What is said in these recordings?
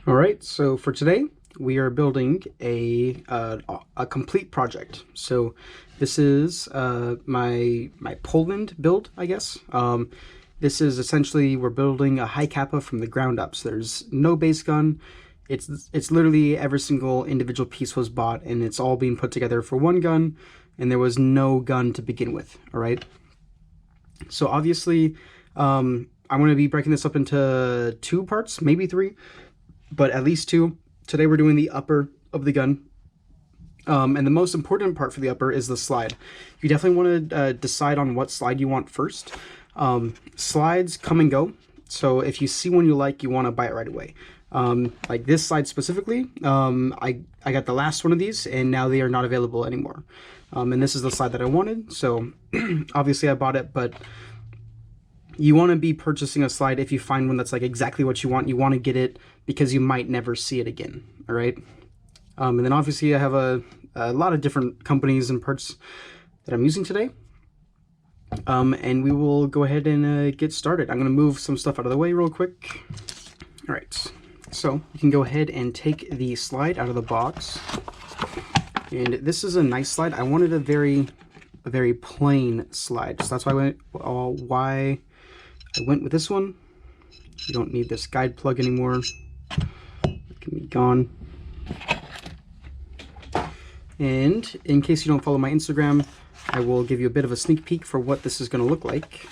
All right, so for today we are building a complete project. So this is my Poland build, I guess. This is essentially we're building a Hi-Capa from the ground up. So there's no base gun. It's literally every single individual piece was bought, and it's all being put together for one gun, and there was no gun to begin with. All right. So obviously, I'm going to be breaking this up into two parts, maybe three, but at least two. Today we're doing the upper of the gun. And the most important part for the upper is the slide. You definitely want to decide on what slide you want first. Slides come and go. So if you see one you like, you want to buy it right away. Like this slide specifically, I got the last one of these and now they are not available anymore. And this is the slide that I wanted. So obviously I bought it, but you want to be purchasing a slide if you find one that's like exactly what you want. You want to get it because you might never see it again. All right. And then obviously I have a lot of different companies and parts that I'm using today. And we will go ahead and get started. I'm going to move some stuff out of the way real quick. All right. So you can go ahead and take the slide out of the box. And this is a nice slide. I wanted a very plain slide. So that's why I went with this one. You don't need this guide plug anymore. It can be gone. And in case you don't follow my Instagram, I will give you a bit of a sneak peek for what this is going to look like.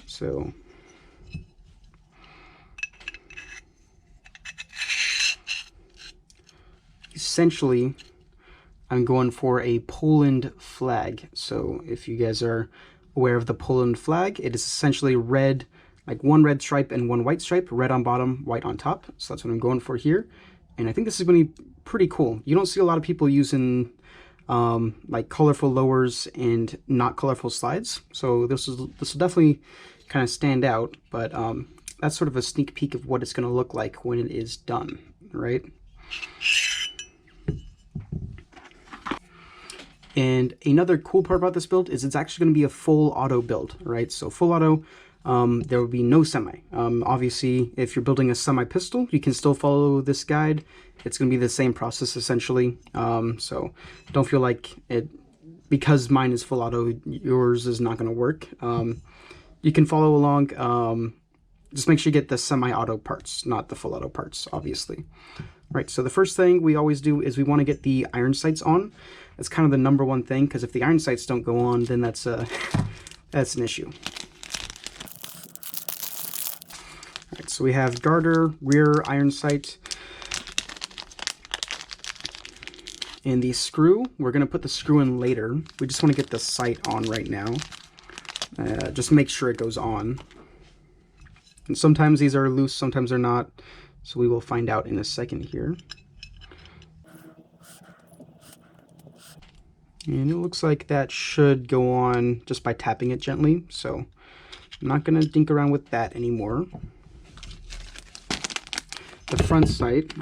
So essentially, I'm going for a Poland flag. So if you guys are aware of the Poland flag, it is essentially red, like one red stripe and one white stripe, red on bottom, white on top. So that's what I'm going for here. And I think this is going to be pretty cool. You don't see a lot of people using like colorful lowers and not colorful slides. So this will definitely kind of stand out, but that's sort of a sneak peek of what it's going to look like when it is done, right? And another cool part about this build is it's actually going to be a full auto build, right? So full auto, there will be no semi. Obviously, if you're building a semi pistol, you can still follow this guide. It's going to be the same process essentially. So don't feel like it, because mine is full auto, yours is not going to work. You can follow along. Just make sure you get the semi-auto parts, not the full auto parts, obviously. Right, so the first thing we always do is we want to get the iron sights on. That's kind of the number one thing, because if the iron sights don't go on, then that's an issue. All right, so we have garter, rear iron sight, and the screw. We're going to put the screw in later. We just want to get the sight on right now. Just make sure it goes on. And sometimes these are loose, sometimes they're not. So we will find out in a second here. And it looks like that should go on just by tapping it gently. So I'm not going to dink around with that anymore. The front sight.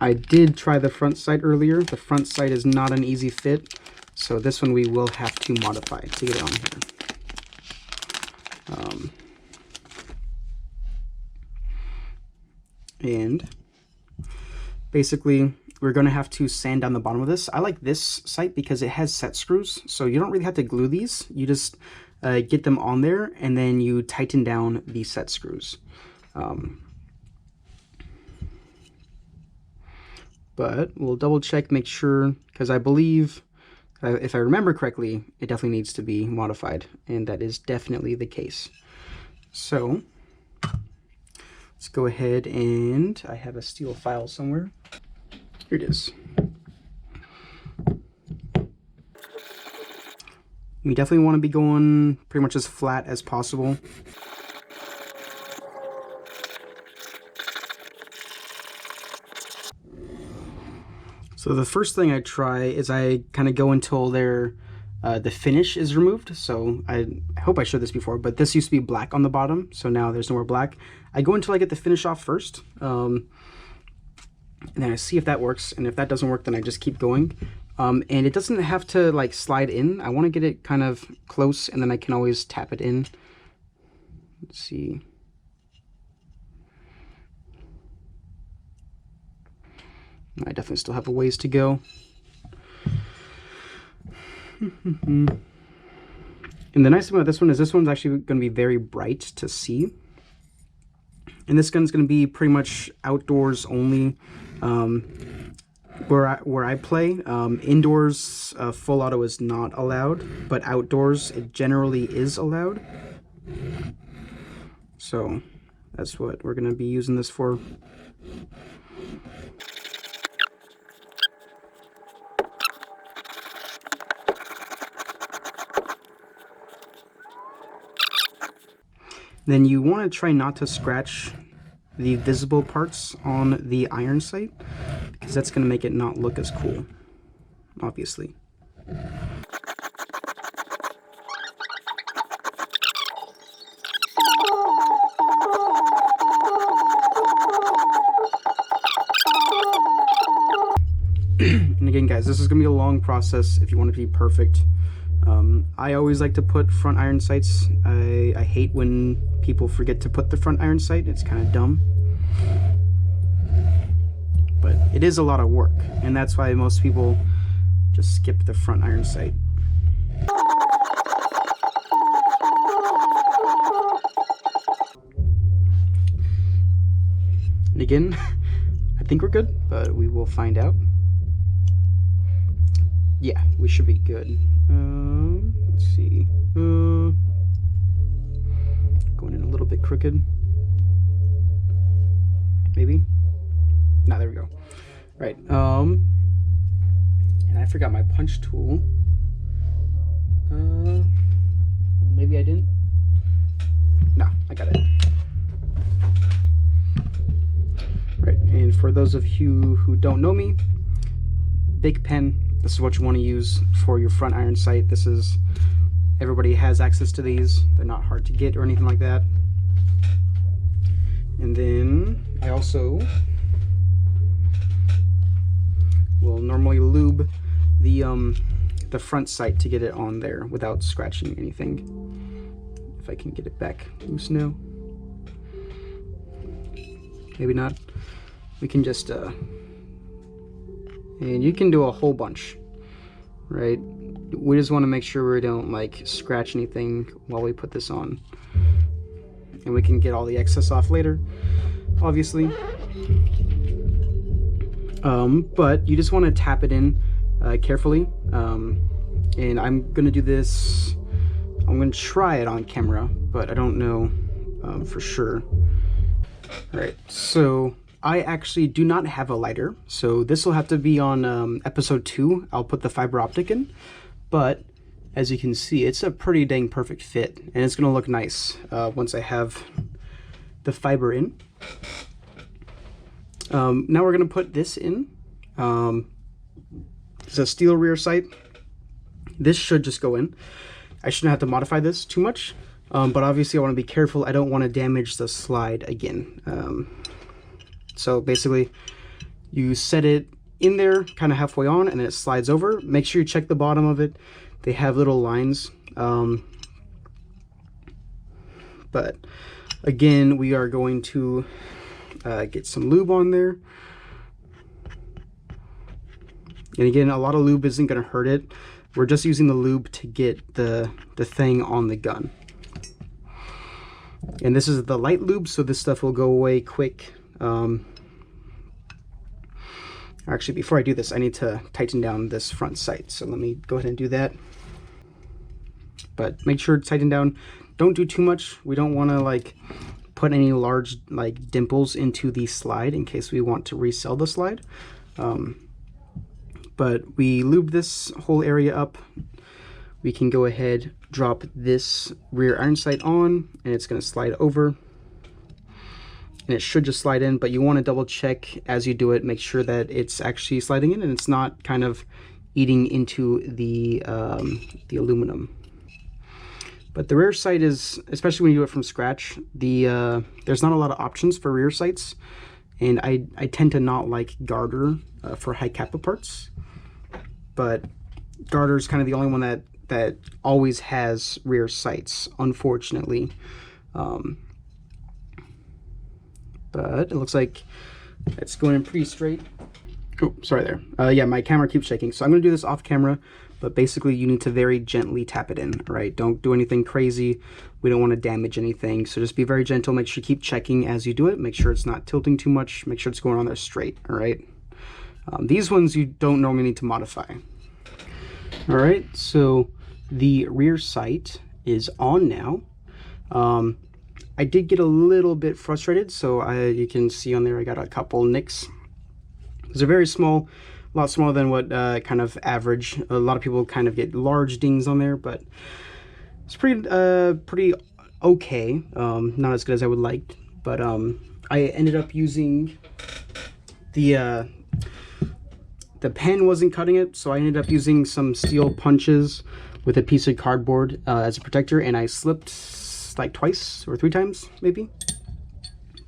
I did try the front sight earlier. The front sight is not an easy fit. So this one we will have to modify to get it on here. And basically, we're going to have to sand down the bottom of this. I like this sight because it has set screws, so you don't really have to glue these. You just get them on there, and then you tighten down the set screws. But we'll double check, make sure, because I believe, if I remember correctly, it definitely needs to be modified, and that is definitely the case. So let's go ahead, and I have a steel file somewhere. Here it is. We definitely want to be going pretty much as flat as possible. So the first thing I try is I kind of go until the finish is removed. So I hope I showed this before, but this used to be black on the bottom, so now there's no more black. I go until I get the finish off first, and then I see if that works, and if that doesn't work, then I just keep going. And it doesn't have to like slide in. I want to get it kind of close, and then I can always tap it in. Let's see. I definitely still have a ways to go. And the nice thing about this one is this one's actually going to be very bright to see. And this gun's going to be pretty much outdoors only. Where I play, indoors full auto is not allowed, but outdoors it generally is allowed. So that's what we're going to be using this for. Then you want to try not to scratch the visible parts on the iron sight, because that's going to make it not look as cool, obviously. And again, guys, this is going to be a long process if you want to be perfect. I always like to put front iron sights. I hate when people forget to put the front iron sight. It's kind of dumb. But it is a lot of work, and that's why most people just skip the front iron sight. And again, I think we're good, but we will find out. Yeah, we should be good. Let's see. Going in a little bit crooked. Maybe? No, there we go. Right. And I forgot my punch tool. Maybe I didn't. No, I got it. Right. And for those of you who don't know me, big pen. This is what you want to use for your front iron sight. This is, everybody has access to these. They're not hard to get or anything like that. And then I also will normally lube the front sight to get it on there without scratching anything. If I can get it back loose now. Maybe not. We can just and you can do a whole bunch, right? We just want to make sure we don't like scratch anything while we put this on. And we can get all the excess off later, obviously. But you just want to tap it in carefully. And I'm going to do this, I'm going to try it on camera, but I don't know for sure. All right, so I actually do not have a lighter, so this will have to be on episode 2. I'll put the fiber optic in, but as you can see, it's a pretty dang perfect fit, and it's gonna look nice once I have the fiber in. Now we're gonna put this in. It's a steel rear sight. This should just go in. I shouldn't have to modify this too much, but obviously I want to be careful. I don't want to damage the slide again. So basically, you set it in there, kind of halfway on, and then it slides over. Make sure you check the bottom of it. They have little lines. But again, we are going to get some lube on there. And again, a lot of lube isn't going to hurt it. We're just using the lube to get the thing on the gun. And this is the light lube, so this stuff will go away quick. Actually, before I do this, I need to tighten down this front sight. So let me go ahead and do that. But make sure to tighten down. Don't do too much. We don't want to like put any large like dimples into the slide in case we want to resell the slide. But we lube this whole area up. We can go ahead, drop this rear iron sight on, and it's going to slide over. And it should just slide in, but you want to double check as you do it, make sure that it's actually sliding in and it's not kind of eating into the aluminum. But the rear sight is, especially when you do it from scratch, there's not a lot of options for rear sights, and I tend to not like garter for Hi-Capa parts. but garter's kind of the only one that always has rear sights, unfortunately. But it looks like it's going in pretty straight. Oh, sorry there. Yeah, my camera keeps shaking, so I'm going to do this off camera, but basically you need to very gently tap it in, right? Don't do anything crazy. We don't want to damage anything, so just be very gentle. Make sure you keep checking as you do it. Make sure it's not tilting too much. Make sure it's going on there straight, all right? These ones you don't normally need to modify. All right, so the rear sight is on now. I did get a little bit frustrated, so you can see on there I got a couple nicks. They're very small, a lot smaller than what kind of average. A lot of people kind of get large dings on there, but it's pretty okay. Not as good as I would like, but I ended up using the pen wasn't cutting it, so I ended up using some steel punches with a piece of cardboard as a protector, and I slipped like twice or 3 times maybe,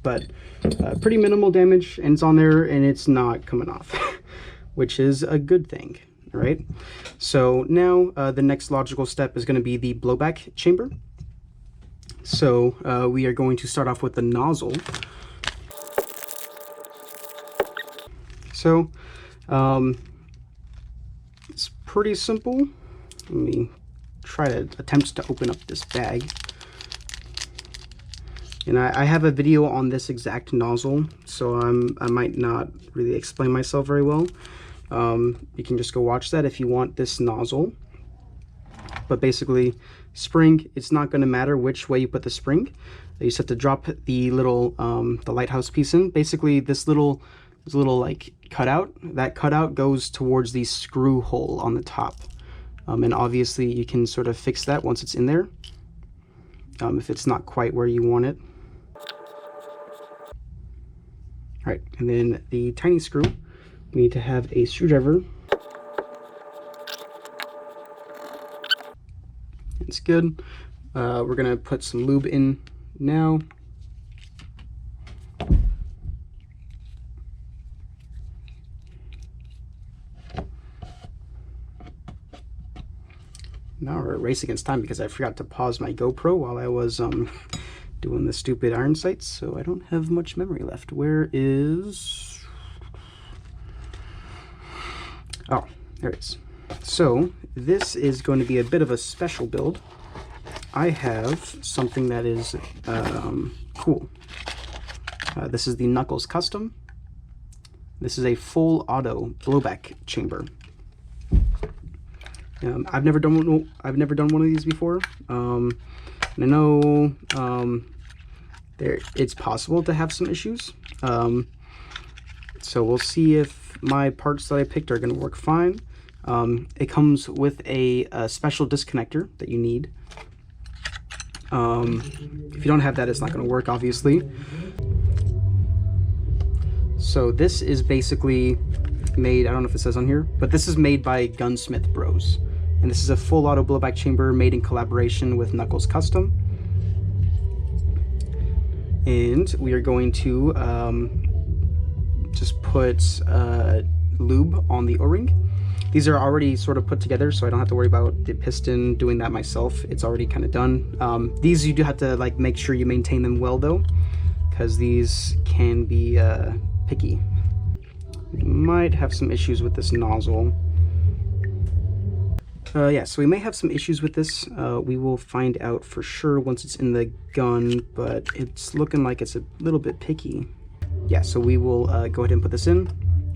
but pretty minimal damage, and it's on there and it's not coming off, which is a good thing, right? So now the next logical step is going to be the blowback chamber. So we are going to start off with the nozzle. So it's pretty simple. Let me try to attempt to open up this bag. And I have a video on this exact nozzle, so I might not really explain myself very well. You can just go watch that if you want this nozzle. But basically, spring, it's not going to matter which way you put the spring. You just have to drop the little the lighthouse piece in. Basically, this little like cutout, that cutout goes towards the screw hole on the top. And obviously, you can sort of fix that once it's in there, if it's not quite where you want it. All right, and then the tiny screw, we need to have a screwdriver. It's good. We're gonna put some lube in now. Now we're a race against time because I forgot to pause my GoPro while I was doing the stupid iron sights, so I don't have much memory left. Where is... Oh, there it is. So this is going to be a bit of a special build. I have something that is cool. This is the Knuckles Custom. This is a full auto blowback chamber. I've never done one of these before. And I know it's possible to have some issues. So we'll see if my parts that I picked are going to work fine. It comes with a special disconnector that you need. If you don't have that, it's not going to work, obviously. So this is basically made, I don't know if it says on here, but this is made by Gunsmith Bros. And this is a full auto blowback chamber made in collaboration with Knuckles Custom. And we are going to just put lube on the O-ring. These are already sort of put together, so I don't have to worry about the piston doing that myself. It's already kind of done. These you do have to like make sure you maintain them well though, because these can be picky. We might have some issues with this nozzle. Yeah, so we may have some issues with this. We will find out for sure once it's in the gun, but it's looking like it's a little bit picky. Yeah, so we will go ahead and put this in.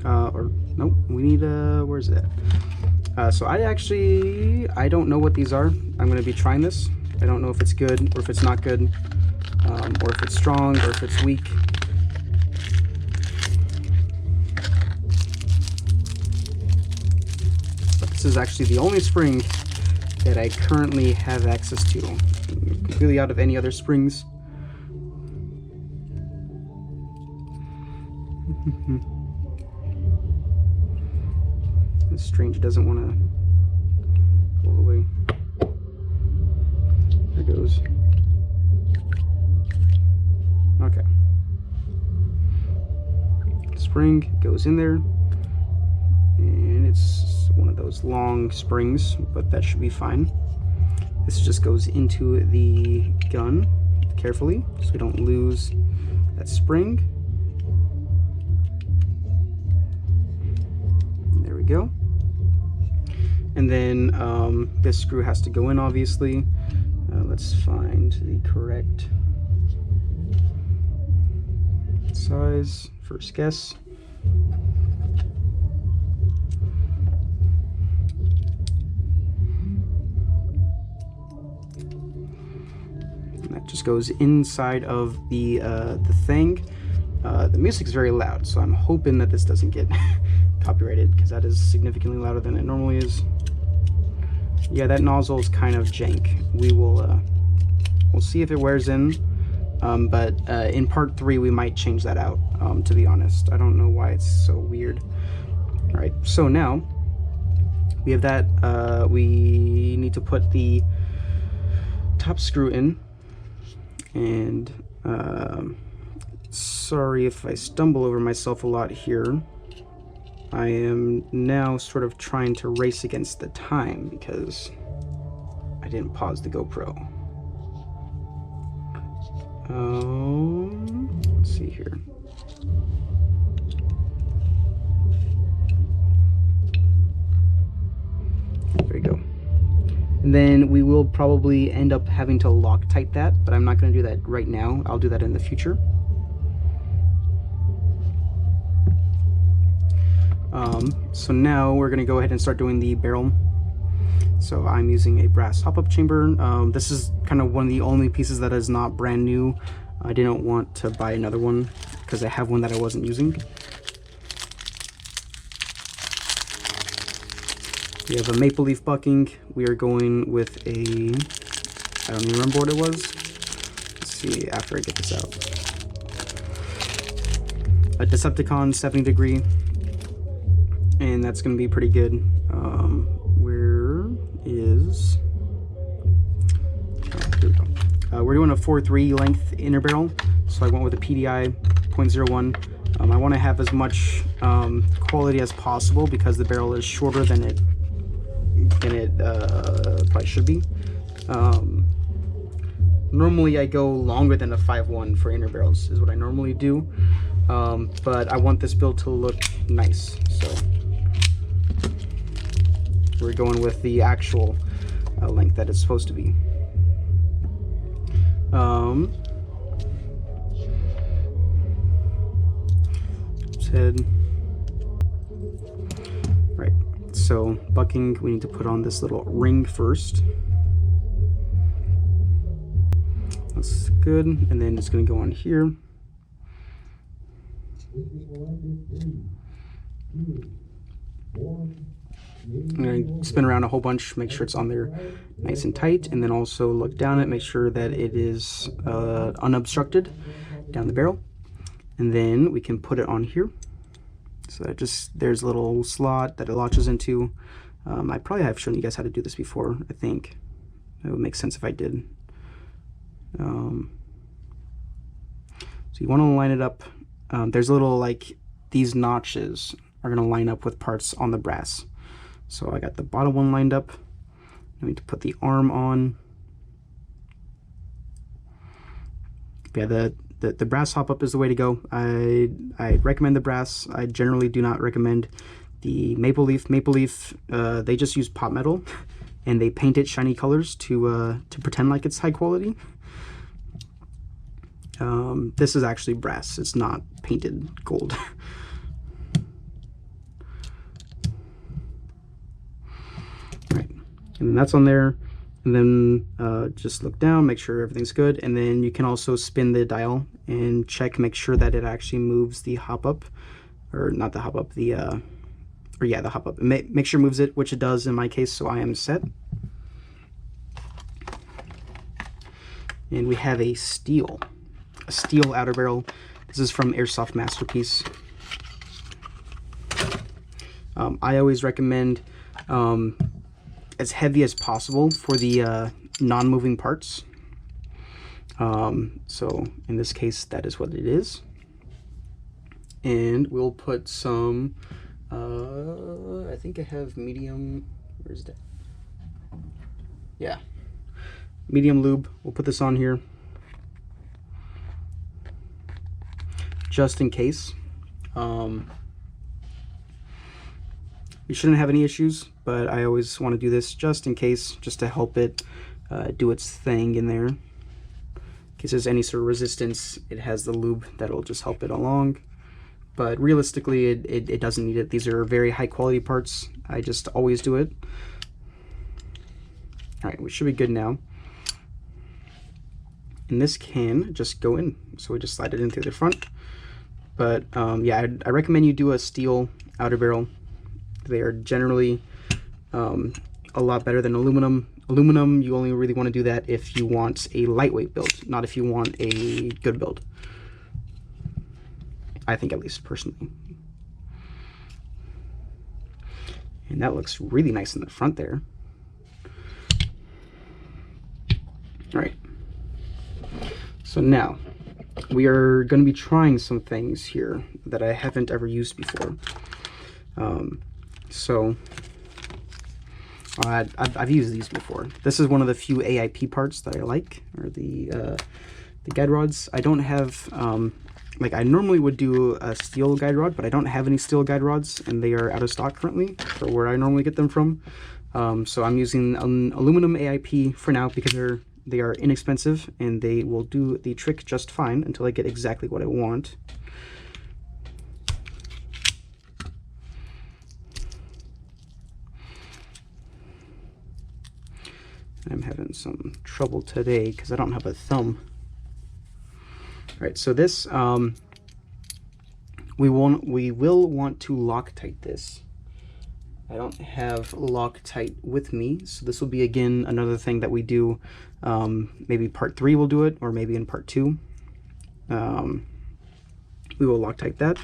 Or nope, we need where's it at? So I don't know what these are. I'm going to be trying this. I don't know if it's good or if it's not good, or if it's strong or if it's weak. But this is actually the only spring that I currently have access to. I'm completely out of any other springs. It's strange, it doesn't want to go all the way. There it goes. Okay. Spring goes in there, and it's one of those long springs, but that should be fine. This just goes into the gun carefully so we don't lose that spring. There we go. And then this screw has to go in, obviously. Let's find the correct size. First guess. And that just goes inside of the thing. The music's very loud, so I'm hoping that this doesn't get copyrighted, because that is significantly louder than it normally is. Yeah, that nozzle is kind of jank. We'll see if it wears in, but in part 3 we might change that out, to be honest. I don't know why it's so weird. All right, so now we have that. We need to put the top screw in, and sorry if I stumble over myself a lot here. I am now sort of trying to race against the time because I didn't pause the GoPro. Let's see here. There we go. And then we will probably end up having to Loctite that, but I'm not going to do that right now. I'll do that in the future. So now we're going to go ahead and start doing the barrel. So I'm using a brass hop-up chamber. This is kind of one of the only pieces that is not brand new. I didn't want to buy another one because I have one that I wasn't using. We have a maple leaf bucking. We are going with a, I don't even remember what it was. Let's see after I get this out. A Decepticon 70 degree. And that's going to be pretty good. Where is... Oh, here we go. We're doing a 4.3 length inner barrel, so I went with a PDI 0.01. I want to have as much quality as possible because the barrel is shorter than it probably should be. Normally I go longer than a 5.1 for inner barrels is what I normally do, but I want this build to look nice, so we're going with the actual length that it's supposed to be. Head. Right, so bucking, we need to put on this little ring first. That's good, and then it's going to go on here. I'm going to spin around a whole bunch, make sure it's on there nice and tight, and then also look down it, make sure that it is unobstructed down the barrel. And then we can put it on here. So that there's a little slot that it latches into. I probably have shown you guys how to do this before, I think. It would make sense if I did. So you want to line it up. There's a little, like, these notches are going to line up with parts on the brass. So I got the bottom one lined up. I need to put the arm on. Yeah, the brass hop-up is the way to go. I recommend the brass. I generally do not recommend the maple leaf. Maple leaf, they just use pot metal, and they paint it shiny colors to pretend like it's high quality. This is actually brass. It's not painted gold. Right, and that's on there. And then just look down, make sure everything's good, and then you can also spin the dial and check, make sure that it actually moves the hop-up, or not the hop-up, the hop-up. Make sure it moves it, which it does in my case, so I am set. And we have a steel outer barrel. This is from Airsoft Masterpeice. I always recommend as heavy as possible for the non-moving parts. So in this case, that is what it is. And we'll put some I think I have medium. Where's that? Yeah, medium lube. We'll put this on here just in case. You shouldn't have any issues, but I always want to do this just in case, just to help it do its thing in there. In case there's any sort of resistance, it has the lube that'll just help it along. But realistically, it doesn't need it. These are very high quality parts. I just always do it. All right, we should be good now. And this can just go in. So we just slide it in through the front. But yeah, I recommend you do a steel outer barrel. They are generally a lot better than aluminum. Aluminum, you only really want to do that if you want a lightweight build, not if you want a good build. I think, at least personally. And that looks really nice in the front there. All right. So now we are going to be trying some things here that I haven't ever used before. I've used these before. This is one of the few AIP parts that I like, or the guide rods. I don't have, like, I normally would do a steel guide rod, but I don't have any steel guide rods, and they are out of stock currently for where I normally get them from. So I'm using an aluminum AIP for now because they are inexpensive and they will do the trick just fine until I get exactly what I want. I'm having some trouble today because I don't have a thumb. All right, so this, we will want to Loctite this. I don't have Loctite with me, so this will be, again, another thing that we do. Maybe part 3 we'll do it, or maybe in part 2. We will Loctite that.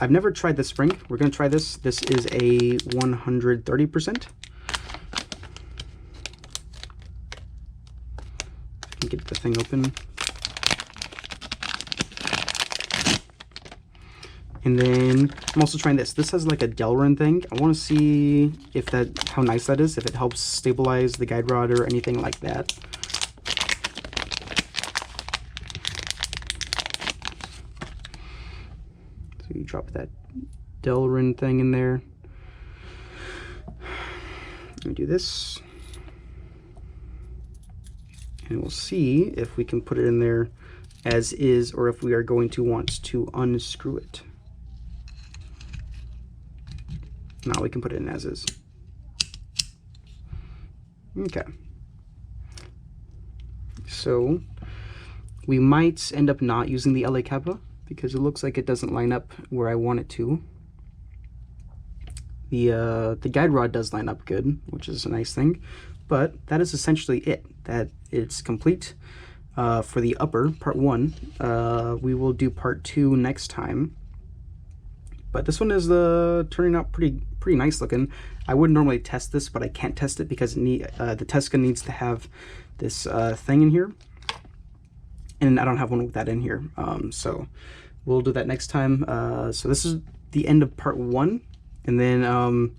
I've never tried the spring. We're going to try this. This is a 130%. Get the thing open. And then I'm also trying this. This has like a Delrin thing. I want to see if how nice that is, if it helps stabilize the guide rod or anything like that. So you drop that Delrin thing in there. Let me do this. And we'll see if we can put it in there as is, or if we are going to want to unscrew it. Now we can put it in as is. Okay. So we might end up not using the Hi-Capa because it looks like it doesn't line up where I want it to. The guide rod does line up good, which is a nice thing. But that is essentially it. That it's complete for the upper, part 1. We will do part 2 next time. But this one is turning out pretty nice looking. I would normally test this, but I can't test it because the test gun needs to have this thing in here. And I don't have one with that in here. So we'll do that next time. So this is the end of part 1. And then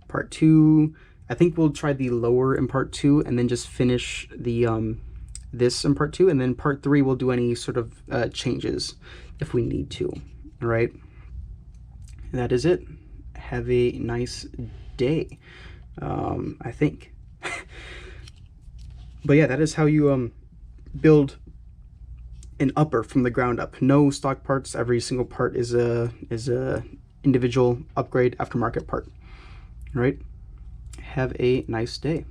part 2... I think we'll try the lower in part 2 and then just finish the this in part 2, and then part 3 we'll do any sort of changes if we need to. All right, and that is it. Have a nice day, I think. But yeah, that is how you build an upper from the ground up. No stock parts. Every single part is a individual upgrade aftermarket part. All right. Have a nice day.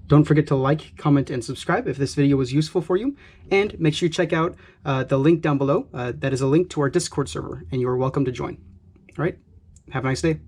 Don't forget to like, comment, and subscribe if this video was useful for you. And make sure you check out the link down below. That is a link to our Discord server, and you are welcome to join. All right? Have a nice day.